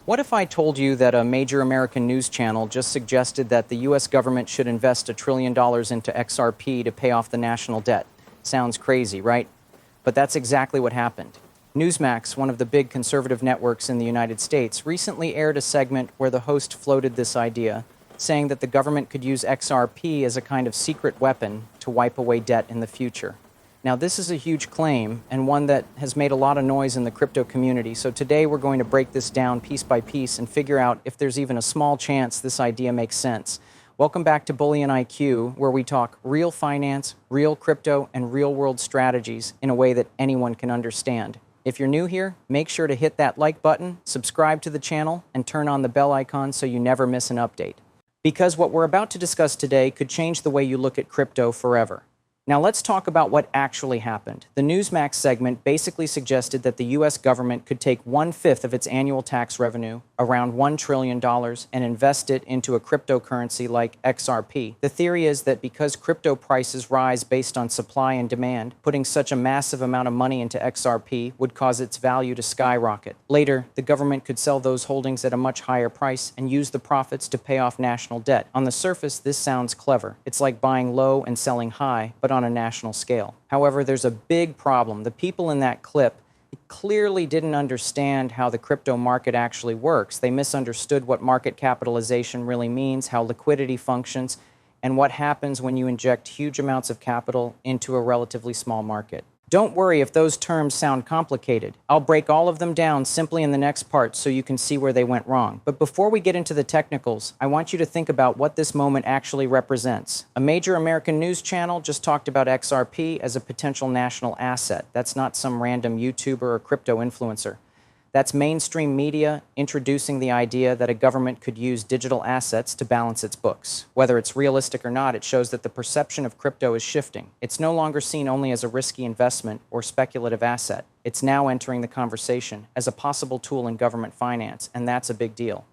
What if I told you that a major American news channel just suggested that the U.S. government should invest $1 trillion into XRP to pay off the national debt? Sounds crazy, right? But that's exactly what happened. Newsmax, one of the big conservative networks in the United States, recently aired a segment where the host floated this idea, saying that the government could use XRP as a kind of secret weapon to wipe away debt in the future. Now, this is a huge claim and one that has made a lot of noise in the crypto community. So today we're going to break this down piece by piece and figure out if there's even a small chance this idea makes sense. Welcome back to BullionIQ, where we talk real finance, real crypto, and real-world strategies in a way that anyone can understand. If you're new here, make sure to hit that like button, subscribe to the channel, and turn on the bell icon so you never miss an update. Because what we're about to discuss today could change the way you look at crypto forever. Now let's talk about what actually happened. The Newsmax segment basically suggested that the U.S. government could take 1/5 of its annual tax revenue, around $1 trillion, and invest it into a cryptocurrency like XRP. The theory is that because crypto prices rise based on supply and demand, putting such a massive amount of money into XRP would cause its value to skyrocket. Later, the government could sell those holdings at a much higher price and use the profits to pay off national debt. On the surface, this sounds clever. It's like buying low and selling high, but on a national scale. However, there's a big problem. The people in that clip clearly didn't understand how the crypto market actually works. They misunderstood what market capitalization really means, how liquidity functions, and what happens when you inject huge amounts of capital into a relatively small market. Don't worry if those terms sound complicated. I'll break all of them down simply in the next part so you can see where they went wrong. But before we get into the technicals, I want you to think about what this moment actually represents. A major American news channel just talked about XRP as a potential national asset. That's not some random YouTuber or crypto influencer. That's mainstream media introducing the idea that a government could use digital assets to balance its books. Whether it's realistic or not, it shows that the perception of crypto is shifting. It's no longer seen only as a risky investment or speculative asset. It's now entering the conversation as a possible tool in government finance, and that's a big deal.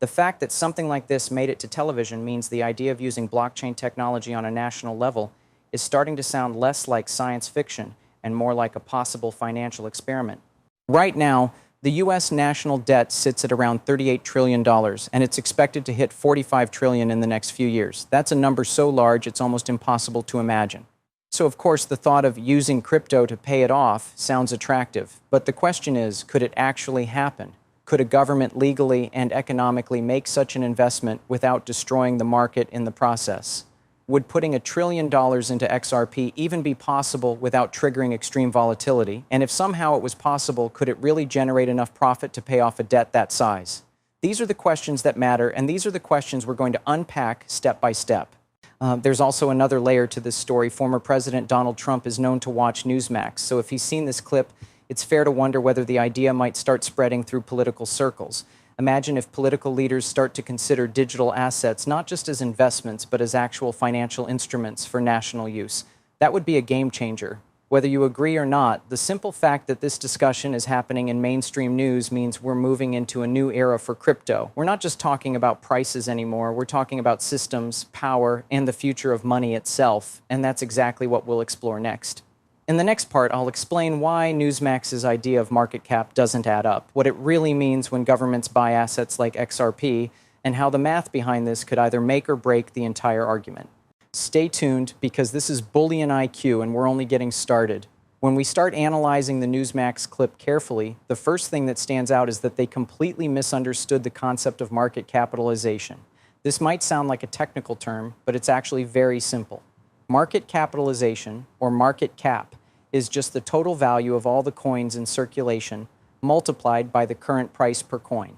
The fact that something like this made it to television means the idea of using blockchain technology on a national level is starting to sound less like science fiction and more like a possible financial experiment. Right now, the U.S. national debt sits at around $38 trillion, and it's expected to hit $45 trillion in the next few years. That's a number so large it's almost impossible to imagine. So, of course, the thought of using crypto to pay it off sounds attractive. But the question is, could it actually happen? Could a government legally and economically make such an investment without destroying the market in the process? Would putting $1 trillion into XRP even be possible without triggering extreme volatility? And if somehow it was possible, could it really generate enough profit to pay off a debt that size? These are the questions that matter, and these are the questions we're going to unpack step by step. There's also another layer to this story. Former President Donald Trump is known to watch Newsmax, so if he's seen this clip, it's fair to wonder whether the idea might start spreading through political circles. Imagine if political leaders start to consider digital assets not just as investments, but as actual financial instruments for national use. That would be a game changer. Whether you agree or not, the simple fact that this discussion is happening in mainstream news means we're moving into a new era for crypto. We're not just talking about prices anymore, we're talking about systems, power, and the future of money itself, and that's exactly what we'll explore next. In the next part, I'll explain why Newsmax's idea of market cap doesn't add up, what it really means when governments buy assets like XRP, and how the math behind this could either make or break the entire argument. Stay tuned, because this is BullionIQ and we're only getting started. When we start analyzing the Newsmax clip carefully, the first thing that stands out is that they completely misunderstood the concept of market capitalization. This might sound like a technical term, but it's actually very simple. Market capitalization, or market cap, is just the total value of all the coins in circulation multiplied by the current price per coin.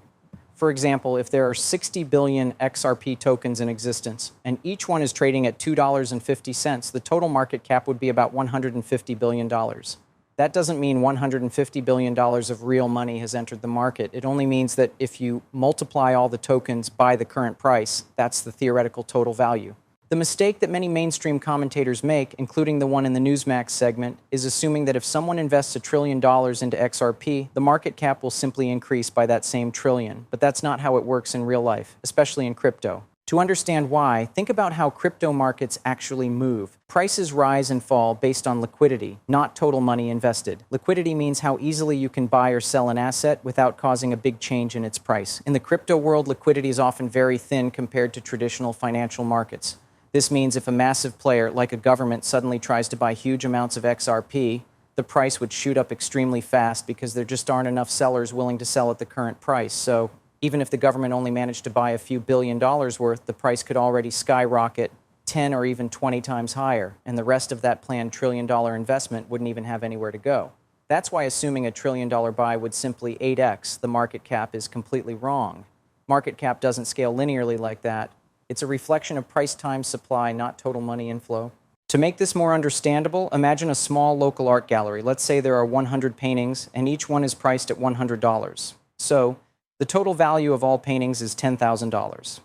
For example, if there are 60 billion XRP tokens in existence, and each one is trading at $2.50, the total market cap would be about $150 billion. That doesn't mean $150 billion of real money has entered the market. It only means that if you multiply all the tokens by the current price, that's the theoretical total value. The mistake that many mainstream commentators make, including the one in the Newsmax segment, is assuming that if someone invests $1 trillion into XRP, the market cap will simply increase by that same trillion. But that's not how it works in real life, especially in crypto. To understand why, think about how crypto markets actually move. Prices rise and fall based on liquidity, not total money invested. Liquidity means how easily you can buy or sell an asset without causing a big change in its price. In the crypto world, liquidity is often very thin compared to traditional financial markets. This means if a massive player, like a government, suddenly tries to buy huge amounts of XRP, the price would shoot up extremely fast because there just aren't enough sellers willing to sell at the current price. So even if the government only managed to buy a few $billions worth, the price could already skyrocket 10 or even 20 times higher, and the rest of that planned trillion-dollar investment wouldn't even have anywhere to go. That's why assuming a trillion-dollar buy would simply 8x the market cap is completely wrong. Market cap doesn't scale linearly like that. It's a reflection of price times supply, not total money inflow. To make this more understandable, imagine a small local art gallery. Let's say there are 100 paintings, and each one is priced at $100. So the total value of all paintings is $10,000.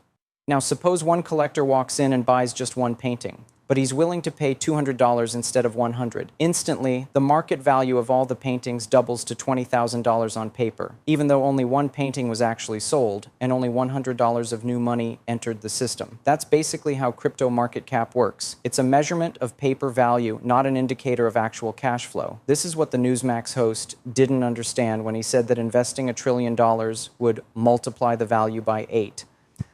Now, suppose one collector walks in and buys just one painting, but he's willing to pay $200 instead of $100. Instantly, the market value of all the paintings doubles to $20,000 on paper, even though only one painting was actually sold and only $100 of new money entered the system. That's basically how crypto market cap works. It's a measurement of paper value, not an indicator of actual cash flow. This is what the Newsmax host didn't understand when he said that investing $1 trillion would multiply the value by 8.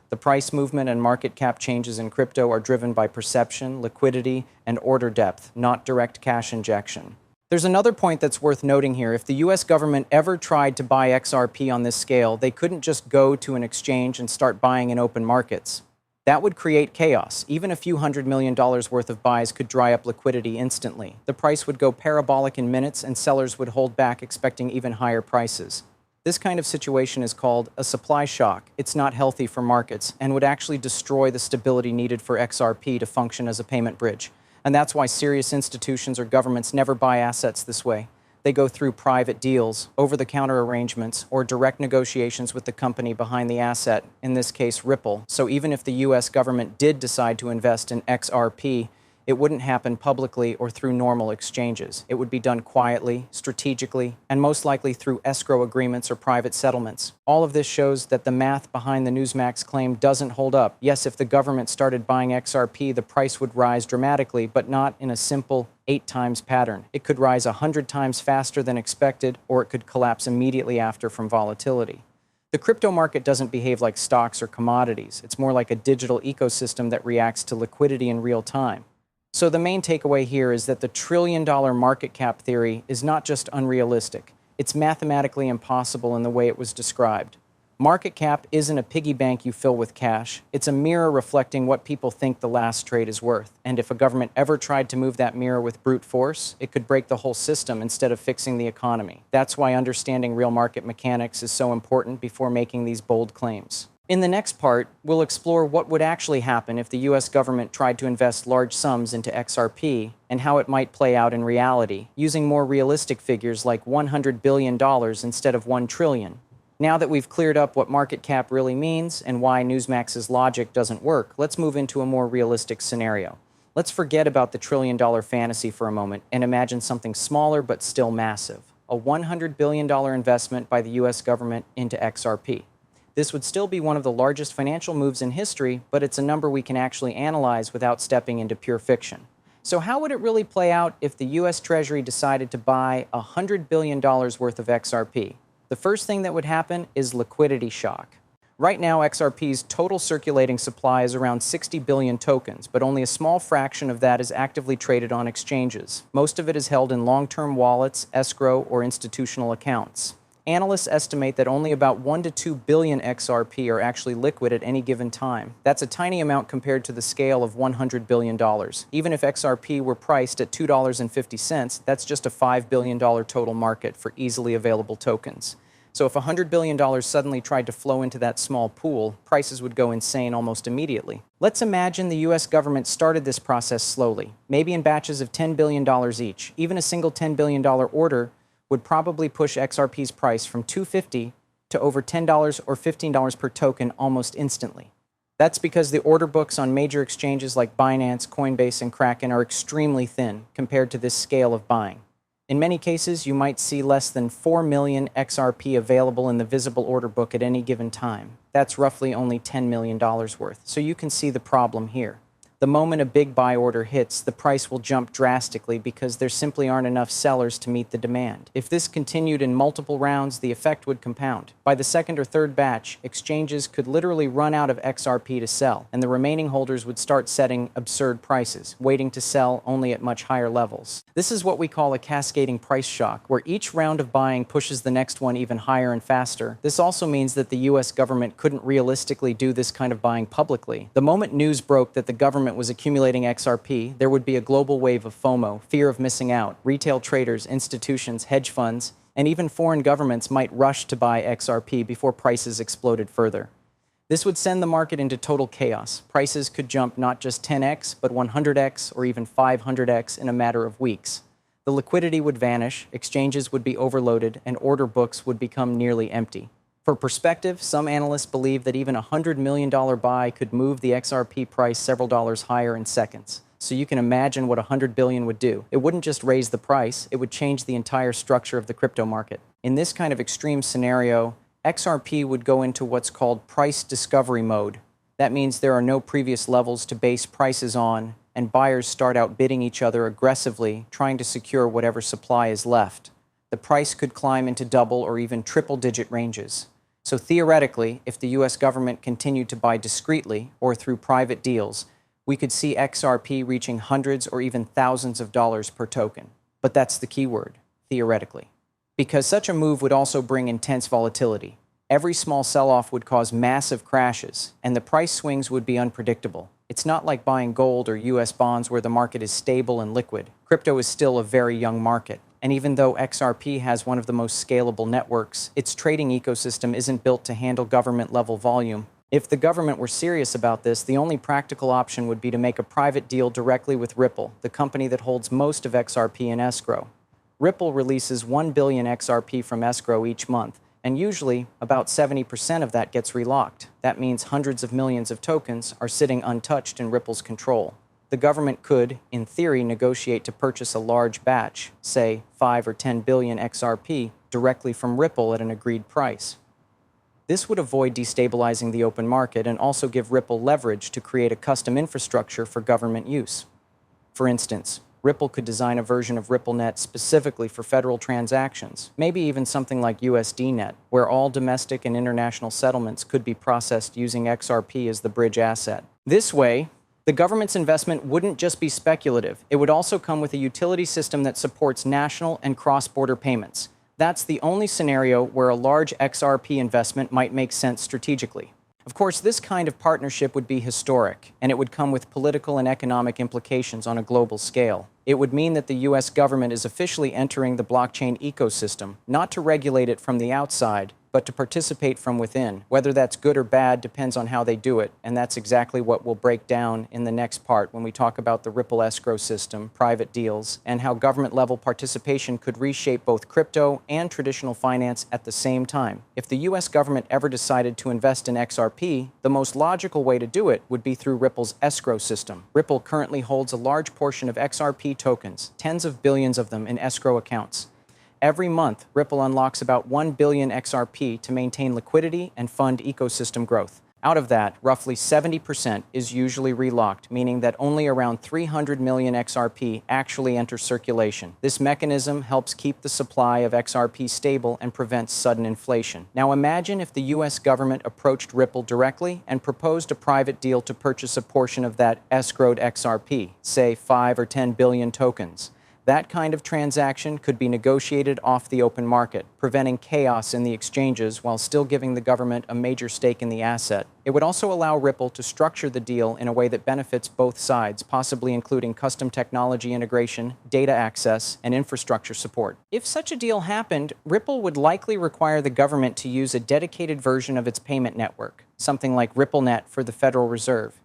The price movement and market cap changes in crypto are driven by perception, liquidity, and order depth, not direct cash injection. There's another point that's worth noting here. If the US government ever tried to buy XRP on this scale, they couldn't just go to an exchange and start buying in open markets. That would create chaos. Even a few $100 million worth of buys could dry up liquidity instantly. The price would go parabolic in minutes, and sellers would hold back, expecting even higher prices. This kind of situation is called a supply shock. It's not healthy for markets and would actually destroy the stability needed for XRP to function as a payment bridge. And that's why serious institutions or governments never buy assets this way. They go through private deals, over-the-counter arrangements, or direct negotiations with the company behind the asset, in this case Ripple. So even if the US government did decide to invest in XRP, it wouldn't happen publicly or through normal exchanges. It would be done quietly, strategically, and most likely through escrow agreements or private settlements. All of this shows that the math behind the Newsmax claim doesn't hold up. Yes, if the government started buying XRP, the price would rise dramatically, but not in a simple 8 times pattern. It could rise 100 times faster than expected, or it could collapse immediately after from volatility. The crypto market doesn't behave like stocks or commodities. It's more like a digital ecosystem that reacts to liquidity in real time. So the main takeaway here is that the trillion-dollar market cap theory is not just unrealistic. It's mathematically impossible in the way it was described. Market cap isn't a piggy bank you fill with cash. It's a mirror reflecting what people think the last trade is worth. And if a government ever tried to move that mirror with brute force, it could break the whole system instead of fixing the economy. That's why understanding real market mechanics is so important before making these bold claims. In the next part, we'll explore what would actually happen if the US government tried to invest large sums into XRP and how it might play out in reality, using more realistic figures like $100 billion instead of $1 trillion. Now that we've cleared up what market cap really means and why Newsmax's logic doesn't work, let's move into a more realistic scenario. Let's forget about the trillion-dollar fantasy for a moment and imagine something smaller but still massive. A $100 billion investment by the US government into XRP. This would still be one of the largest financial moves in history, but it's a number we can actually analyze without stepping into pure fiction. So how would it really play out if the US Treasury decided to buy $100 billion worth of XRP? The first thing that would happen is liquidity shock. Right now, XRP's total circulating supply is around 60 billion tokens, but only a small fraction of that is actively traded on exchanges. Most of it is held in long-term wallets, escrow, or institutional accounts. Analysts estimate that only about 1 to 2 billion XRP are actually liquid at any given time. That's a tiny amount compared to the scale of $100 billion. Even if XRP were priced at $2.50, that's just a $5 billion total market for easily available tokens. So if $100 billion suddenly tried to flow into that small pool, prices would go insane almost immediately. Let's imagine the US government started this process slowly, maybe in batches of $10 billion each. Even a single $10 billion order would probably push XRP's price from $2.50 to over $10 or $15 per token almost instantly. That's because the order books on major exchanges like Binance, Coinbase, and Kraken are extremely thin compared to this scale of buying. In many cases, you might see less than 4 million XRP available in the visible order book at any given time. That's roughly only $10 million worth, so you can see the problem here. The moment a big buy order hits, the price will jump drastically because there simply aren't enough sellers to meet the demand. If this continued in multiple rounds, the effect would compound. By the second or third batch, exchanges could literally run out of XRP to sell, and the remaining holders would start setting absurd prices, waiting to sell only at much higher levels. This is what we call a cascading price shock, where each round of buying pushes the next one even higher and faster. This also means that the US government couldn't realistically do this kind of buying publicly. The moment news broke that the government was accumulating XRP, there would be a global wave of FOMO, fear of missing out. Retail traders, institutions, hedge funds, and even foreign governments might rush to buy XRP before prices exploded further. This would send the market into total chaos. Prices could jump not just 10x, but 100x or even 500x in a matter of weeks. The liquidity would vanish, exchanges would be overloaded, and order books would become nearly empty. For perspective, some analysts believe that even a $100 million buy could move the XRP price several dollars higher in seconds. So you can imagine what $100 billion would do. It wouldn't just raise the price, it would change the entire structure of the crypto market. In this kind of extreme scenario, XRP would go into what's called price discovery mode. That means there are no previous levels to base prices on, and buyers start outbidding each other aggressively, trying to secure whatever supply is left. The price could climb into double or even triple-digit ranges. So theoretically, if the US government continued to buy discreetly or through private deals, we could see XRP reaching hundreds or even thousands of dollars per token. But that's the key word, theoretically. Because such a move would also bring intense volatility. Every small sell-off would cause massive crashes, and the price swings would be unpredictable. It's not like buying gold or US bonds where the market is stable and liquid. Crypto is still a very young market. And even though XRP has one of the most scalable networks, its trading ecosystem isn't built to handle government-level volume. If the government were serious about this, the only practical option would be to make a private deal directly with Ripple, the company that holds most of XRP in escrow. Ripple releases 1 billion XRP from escrow each month, and usually about 70% of that gets relocked. That means hundreds of millions of tokens are sitting untouched in Ripple's control. The government could, in theory, negotiate to purchase a large batch, say 5 or 10 billion XRP, directly from Ripple at an agreed price. This would avoid destabilizing the open market and also give Ripple leverage to create a custom infrastructure for government use. For instance, Ripple could design a version of RippleNet specifically for federal transactions, maybe even something like USDNet, where all domestic and international settlements could be processed using XRP as the bridge asset. This way, the government's investment wouldn't just be speculative. It would also come with a utility system that supports national and cross-border payments. That's the only scenario where a large XRP investment might make sense strategically. Of course, this kind of partnership would be historic, and it would come with political and economic implications on a global scale. It would mean that the US government is officially entering the blockchain ecosystem, not to regulate it from the outside, but to participate from within. Whether that's good or bad depends on how they do it, and that's exactly what we'll break down in the next part when we talk about the Ripple escrow system, private deals, and how government-level participation could reshape both crypto and traditional finance at the same time. If the US government ever decided to invest in XRP, the most logical way to do it would be through Ripple's escrow system. Ripple currently holds a large portion of XRP tokens, tens of billions of them in escrow accounts. Every month, Ripple unlocks about 1 billion XRP to maintain liquidity and fund ecosystem growth. Out of that, roughly 70% is usually relocked, meaning that only around 300 million XRP actually enter circulation. This mechanism helps keep the supply of XRP stable and prevents sudden inflation. Now imagine if the US government approached Ripple directly and proposed a private deal to purchase a portion of that escrowed XRP, say 5 or 10 billion tokens. That kind of transaction could be negotiated off the open market, preventing chaos in the exchanges while still giving the government a major stake in the asset. It would also allow Ripple to structure the deal in a way that benefits both sides, possibly including custom technology integration, data access, and infrastructure support. If such a deal happened, Ripple would likely require the government to use a dedicated version of its payment network, something like RippleNet for the Federal Reserve.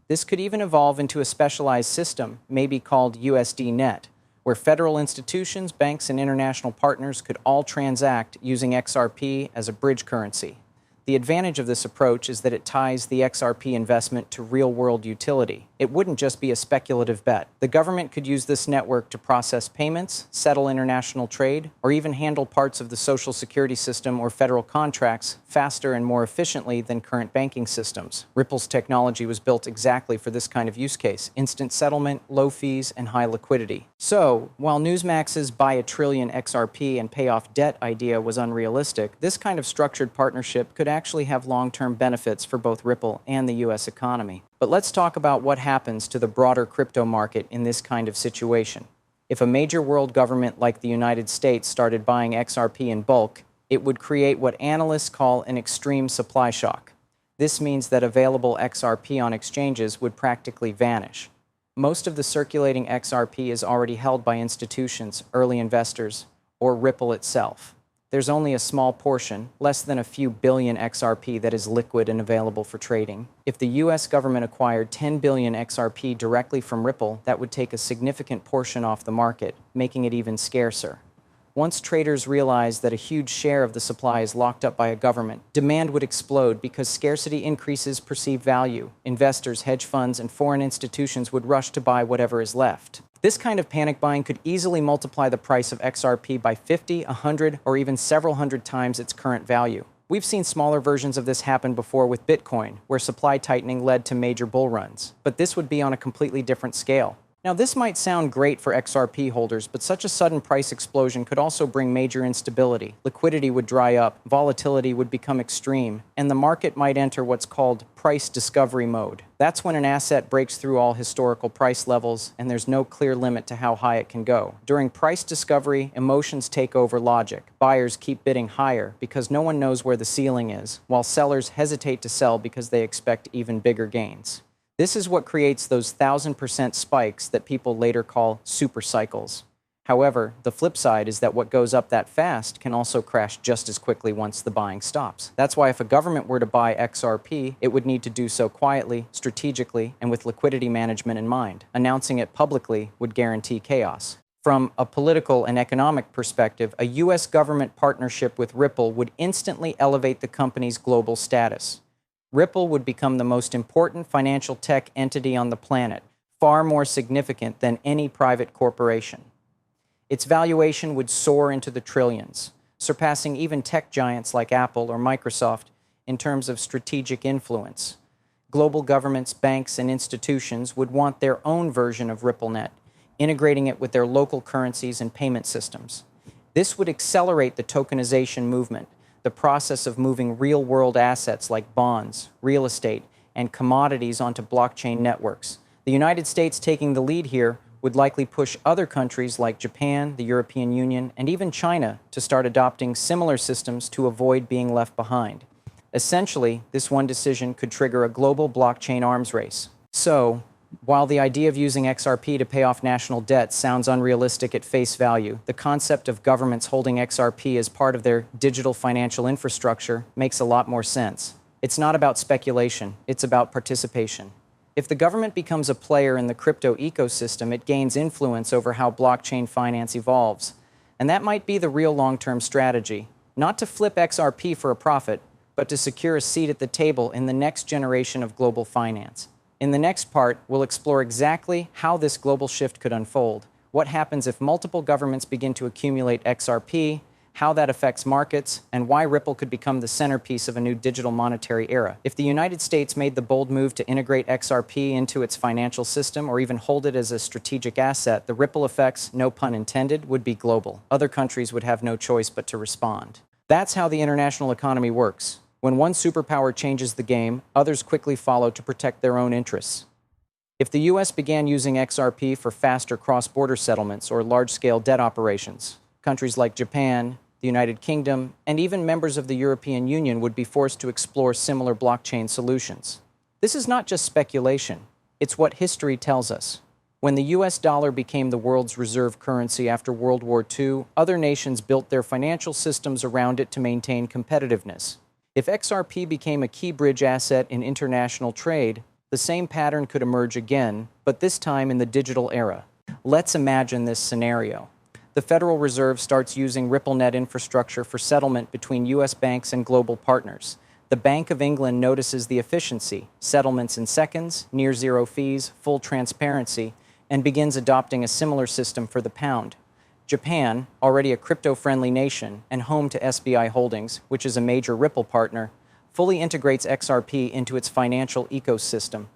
This could even evolve into a specialized system, maybe called USDNet, where federal institutions, banks, and international partners could all transact using XRP as a bridge currency. The advantage of this approach is that it ties the XRP investment to real-world utility. It wouldn't just be a speculative bet. The government could use this network to process payments, settle international trade, or even handle parts of the social security system or federal contracts faster and more efficiently than current banking systems. Ripple's technology was built exactly for this kind of use case: instant settlement, low fees, and high liquidity. So, while Newsmax's buy a trillion XRP and pay off debt idea was unrealistic, this kind of structured partnership could actually have long-term benefits for both Ripple and the U.S. economy. But let's talk about what happens to the broader crypto market in this kind of situation. If a major world government like the United States started buying XRP in bulk, it would create what analysts call an extreme supply shock. This means that available XRP on exchanges would practically vanish. Most of the circulating XRP is already held by institutions, early investors, or Ripple itself. There's only a small portion, less than a few billion XRP, that is liquid and available for trading. If the US government acquired 10 billion XRP directly from Ripple, that would take a significant portion off the market, making it even scarcer. Once traders realize that a huge share of the supply is locked up by a government, demand would explode because scarcity increases perceived value. Investors, hedge funds, and foreign institutions would rush to buy whatever is left. This kind of panic buying could easily multiply the price of XRP by 50, 100, or even several hundred times its current value. We've seen smaller versions of this happen before with Bitcoin, where supply tightening led to major bull runs. But this would be on a completely different scale. Now, this might sound great for XRP holders, but such a sudden price explosion could also bring major instability. Liquidity would dry up, volatility would become extreme, and the market might enter what's called price discovery mode. That's when an asset breaks through all historical price levels, and there's no clear limit to how high it can go. During price discovery, emotions take over logic. Buyers keep bidding higher because no one knows where the ceiling is, while sellers hesitate to sell because they expect even bigger gains. This is what creates those 1,000% spikes that people later call super cycles. However, the flip side is that what goes up that fast can also crash just as quickly once the buying stops. That's why if a government were to buy XRP, it would need to do so quietly, strategically, and with liquidity management in mind. Announcing it publicly would guarantee chaos. From a political and economic perspective, a U.S. government partnership with Ripple would instantly elevate the company's global status. Ripple would become the most important financial tech entity on the planet, far more significant than any private corporation. Its valuation would soar into the trillions, surpassing even tech giants like Apple or Microsoft in terms of strategic influence. Global governments, banks, and institutions would want their own version of RippleNet, integrating it with their local currencies and payment systems. This would accelerate the tokenization movement, the process of moving real-world assets like bonds, real estate, and commodities onto blockchain networks. The United States taking the lead here would likely push other countries like Japan, the European Union, and even China to start adopting similar systems to avoid being left behind. Essentially, this one decision could trigger a global blockchain arms race. So, while the idea of using XRP to pay off national debt sounds unrealistic at face value, the concept of governments holding XRP as part of their digital financial infrastructure makes a lot more sense. It's not about speculation, it's about participation. If the government becomes a player in the crypto ecosystem, it gains influence over how blockchain finance evolves. And that might be the real long-term strategy, not to flip XRP for a profit, but to secure a seat at the table in the next generation of global finance. In the next part, we'll explore exactly how this global shift could unfold, what happens if multiple governments begin to accumulate XRP, how that affects markets, and why Ripple could become the centerpiece of a new digital monetary era. If the United States made the bold move to integrate XRP into its financial system or even hold it as a strategic asset, the ripple effects, no pun intended, would be global. Other countries would have no choice but to respond. That's how the international economy works. When one superpower changes the game, others quickly follow to protect their own interests. If the U.S. began using XRP for faster cross-border settlements or large-scale debt operations, countries like Japan, the United Kingdom, and even members of the European Union would be forced to explore similar blockchain solutions. This is not just speculation, it's what history tells us. When the US dollar became the world's reserve currency after World War II, other nations built their financial systems around it to maintain competitiveness. If XRP became a key bridge asset in international trade, the same pattern could emerge again, but this time in the digital era. Let's imagine this scenario. The Federal Reserve starts using RippleNet infrastructure for settlement between US banks and global partners. The Bank of England notices the efficiency, settlements in seconds, near zero fees, full transparency, and begins adopting a similar system for the pound. Japan, already a crypto-friendly nation and home to SBI Holdings, which is a major Ripple partner, fully integrates XRP into its financial ecosystem.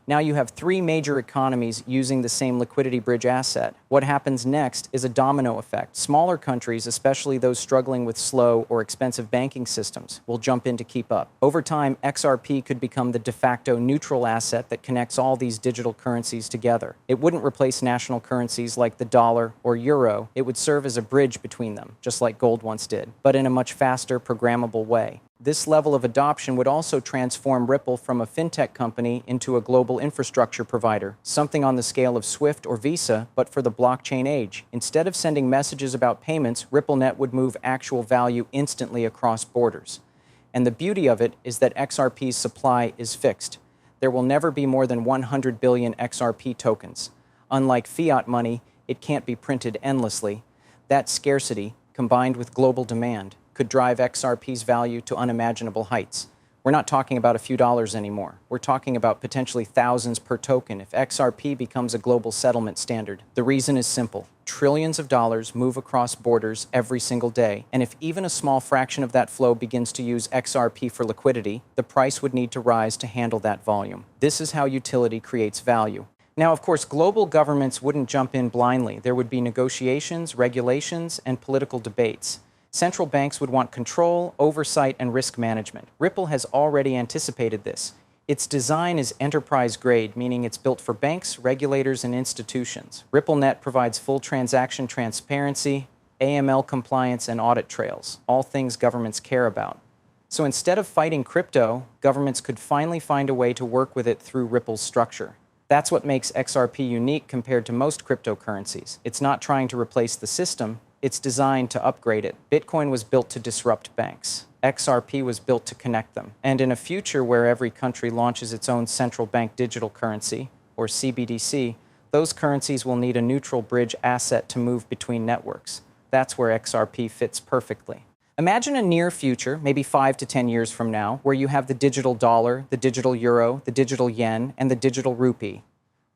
Now you have three major economies using the same liquidity bridge asset. What happens next is a domino effect. Smaller countries, especially those struggling with slow or expensive banking systems, will jump in to keep up. Over time, XRP could become the de facto neutral asset that connects all these digital currencies together. It wouldn't replace national currencies like the dollar or euro. It would serve as a bridge between them, just like gold once did, but in a much faster, programmable way. This level of adoption would also transform Ripple from a fintech company into a global infrastructure provider, something on the scale of Swift or Visa, but for the blockchain age. Instead of sending messages about payments, RippleNet would move actual value instantly across borders. And the beauty of it is that XRP's supply is fixed. There will never be more than 100 billion XRP tokens. Unlike fiat money, it can't be printed endlessly. That scarcity, combined with global demand, could drive XRP's value to unimaginable heights. We're not talking about a few dollars anymore. We're talking about potentially thousands per token if XRP becomes a global settlement standard. The reason is simple. Trillions of dollars move across borders every single day, and if even a small fraction of that flow begins to use XRP for liquidity, the price would need to rise to handle that volume. This is how utility creates value. Now, of course, global governments wouldn't jump in blindly. There would be negotiations, regulations, and political debates. Central banks would want control, oversight, and risk management. Ripple has already anticipated this. Its design is enterprise-grade, meaning it's built for banks, regulators, and institutions. RippleNet provides full transaction transparency, AML compliance, and audit trails, all things governments care about. So instead of fighting crypto, governments could finally find a way to work with it through Ripple's structure. That's what makes XRP unique compared to most cryptocurrencies. It's not trying to replace the system. It's designed to upgrade it. Bitcoin was built to disrupt banks. XRP was built to connect them. And in a future where every country launches its own central bank digital currency, or CBDC, those currencies will need a neutral bridge asset to move between networks. That's where XRP fits perfectly. Imagine a near future, maybe 5 to 10 years from now, where you have the digital dollar, the digital euro, the digital yen, and the digital rupee.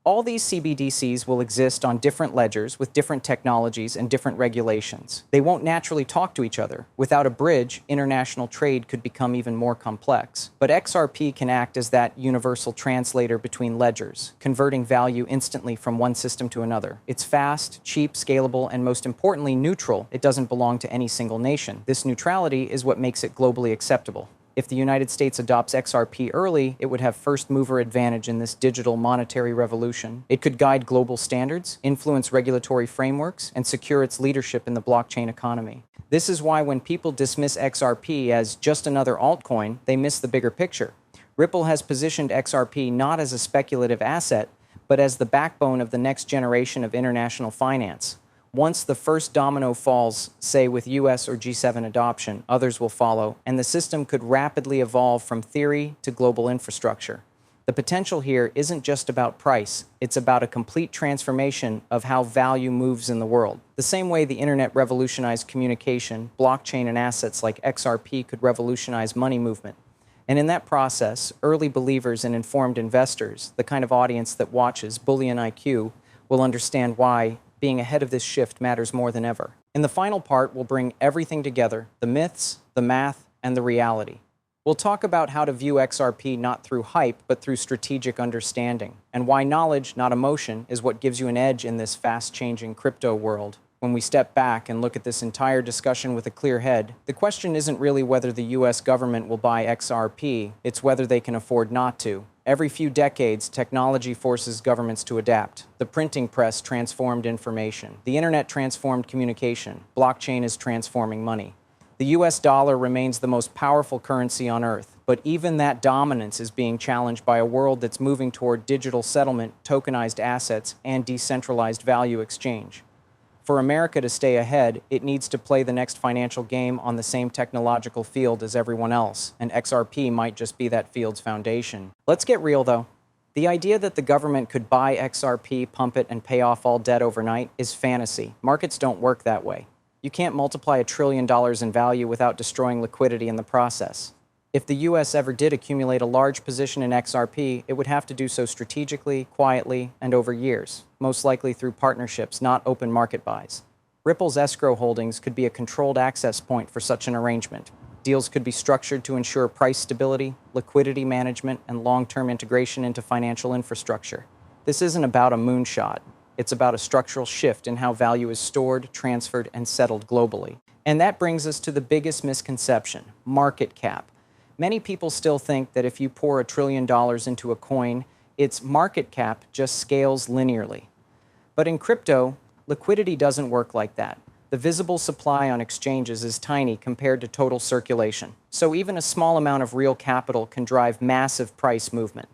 All these CBDCs will exist on different ledgers with different technologies and different regulations. They won't naturally talk to each other. Without a bridge, international trade could become even more complex. But XRP can act as that universal translator between ledgers, converting value instantly from one system to another. It's fast, cheap, scalable, and most importantly, neutral. It doesn't belong to any single nation. This neutrality is what makes it globally acceptable. If the United States adopts XRP early, it would have first-mover advantage in this digital monetary revolution. It could guide global standards, influence regulatory frameworks, and secure its leadership in the blockchain economy. This is why when people dismiss XRP as just another altcoin, they miss the bigger picture. Ripple has positioned XRP not as a speculative asset, but as the backbone of the next generation of international finance. Once the first domino falls, say with US or G7 adoption, others will follow, and the system could rapidly evolve from theory to global infrastructure. The potential here isn't just about price, it's about a complete transformation of how value moves in the world. The same way the internet revolutionized communication, blockchain and assets like XRP could revolutionize money movement. And in that process, early believers and informed investors, the kind of audience that watches BullionIQ, will understand why being ahead of this shift matters more than ever. In the final part, we'll bring everything together, the myths, the math, and the reality. We'll talk about how to view XRP not through hype, but through strategic understanding, and why knowledge, not emotion, is what gives you an edge in this fast-changing crypto world. When we step back and look at this entire discussion with a clear head, the question isn't really whether the US government will buy XRP, it's whether they can afford not to. Every few decades, technology forces governments to adapt. The printing press transformed information. The internet transformed communication. Blockchain is transforming money. The US dollar remains the most powerful currency on earth, but even that dominance is being challenged by a world that's moving toward digital settlement, tokenized assets, and decentralized value exchange. For America to stay ahead, it needs to play the next financial game on the same technological field as everyone else, and XRP might just be that field's foundation. Let's get real, though. The idea that the government could buy XRP, pump it, and pay off all debt overnight is fantasy. Markets don't work that way. You can't multiply $1 trillion in value without destroying liquidity in the process. If the US ever did accumulate a large position in XRP, it would have to do so strategically, quietly, and over years, most likely through partnerships, not open market buys. Ripple's escrow holdings could be a controlled access point for such an arrangement. Deals could be structured to ensure price stability, liquidity management, and long-term integration into financial infrastructure. This isn't about a moonshot. It's about a structural shift in how value is stored, transferred, and settled globally. And that brings us to the biggest misconception: market cap. Many people still think that if you pour $1 trillion into a coin, its market cap just scales linearly. But in crypto, liquidity doesn't work like that. The visible supply on exchanges is tiny compared to total circulation, so even a small amount of real capital can drive massive price movement.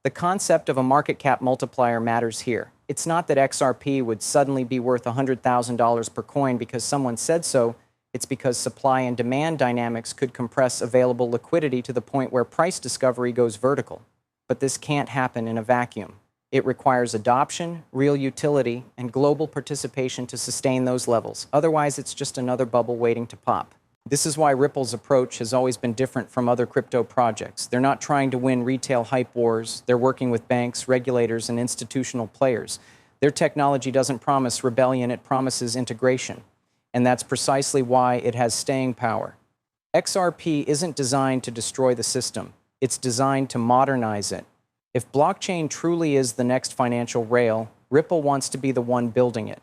The concept of a market cap multiplier matters here. It's not that XRP would suddenly be worth $100,000 per coin because someone said so. It's because supply and demand dynamics could compress available liquidity to the point where price discovery goes vertical. But this can't happen in a vacuum. It requires adoption, real utility, and global participation to sustain those levels. Otherwise, it's just another bubble waiting to pop. This is why Ripple's approach has always been different from other crypto projects. They're not trying to win retail hype wars. They're working with banks, regulators, and institutional players. Their technology doesn't promise rebellion, it promises integration. And that's precisely why it has staying power. XRP isn't designed to destroy the system. It's designed to modernize it. If blockchain truly is the next financial rail, Ripple wants to be the one building it.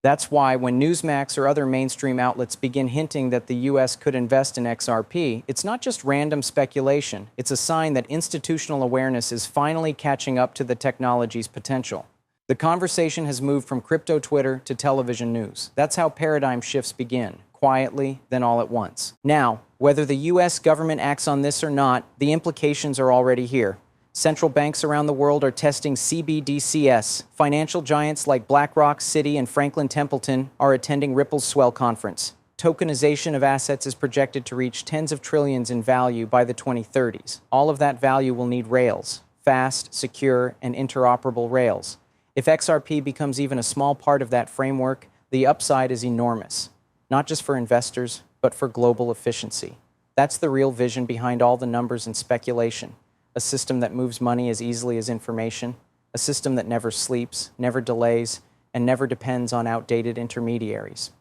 That's why when Newsmax or other mainstream outlets begin hinting that the US could invest in XRP, it's not just random speculation. It's a sign that institutional awareness is finally catching up to the technology's potential. The conversation has moved from crypto Twitter to television news. That's how paradigm shifts begin, quietly, then all at once. Now, whether the US government acts on this or not, the implications are already here. Central banks around the world are testing CBDCs. Financial giants like BlackRock, Citi, and Franklin Templeton are attending Ripple's Swell conference. Tokenization of assets is projected to reach tens of trillions in value by the 2030s. All of that value will need rails, fast, secure, and interoperable rails. If XRP becomes even a small part of that framework, the upside is enormous, not just for investors, but for global efficiency. That's the real vision behind all the numbers and speculation. A system that moves money as easily as information, a system that never sleeps, never delays, and never depends on outdated intermediaries.